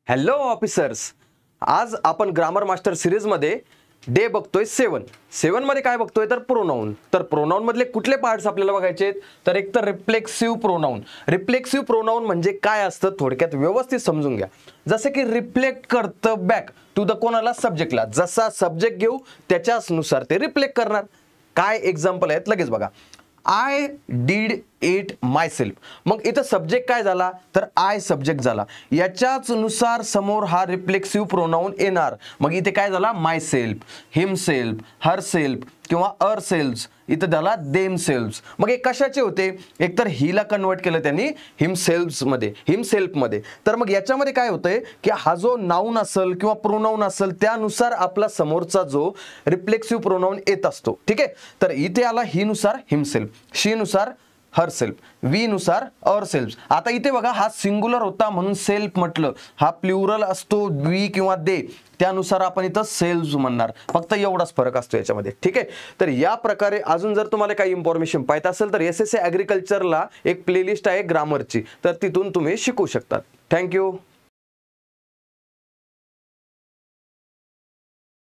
Hello officers, आज आपण grammar master series मध्ये डे बघतोय 7 मध्ये काय बघतोय तर प्रोनाउन. तर प्रोनाउन मधले कुठले पार्ट्स आपल्याला बघायचे तर एक तर रिफ्लेक्सिव्ह प्रोनाउन. रिफ्लेक्सिव्ह प्रोनाउन म्हणजे काय असतं थोडक्यात व्यवस्थित समजून घ्या. जसे की रिफ्लेक्ट करतं बॅक टू द कोणाला सब्जेक्टला, जसा सब्जेक्ट घेऊ त्याच्याच नुसार ते रिफ्लेक्ट करणार. काय एक्झाम्पल आहेत लगेच बघा. I did it myself. मग इथं सब्जेक्ट काय झाला तर आय सब्जेक्ट झाला, याच्याच नुसार समोर हा रिफ्लेक्सिव्ह प्रोनाउन येणार. मग इथे काय झाला माय सेल्फ, हिम सेल्फ, हर सेल्फ किंवा अर सेल्फ, इथं झाला देम सेल्फ. मग हे कशाचे होते, एकतर हिला कन्वर्ट केलं त्यांनी हिम सेल्फ मध्ये. तर मग याच्यामध्ये काय होतंय की हा जो नाऊन असेल किंवा प्रोनाउन असेल त्यानुसार आपला समोरचा जो रिफ्लेक्सिव्ह प्रोनाउन येत असतो. ठीक आहे, तर इथे आला ही नुसार हिमसेल्फ, शी नुसार हर सेल्फ, वी नुसार अवर सेल्फ. आता इथे बघा हा सिंगुलर होता म्हणून सेल्फ म्हटलं, हा प्लुरल असतो वी किंवा दे त्यानुसार आपण इथं सेल्फ म्हणणार. फक्त एवढाच फरक असतो याच्यामध्ये. ठीक आहे, तर या प्रकारे अजून जर तुम्हाला काही इन्फॉर्मेशन पाहिजे असेल तर एसएससी ॲग्रिकल्चरला एक प्लेलिस्ट आहे ग्रामरची, तर तिथून तुम्ही शिकू शकता. थँक्यू.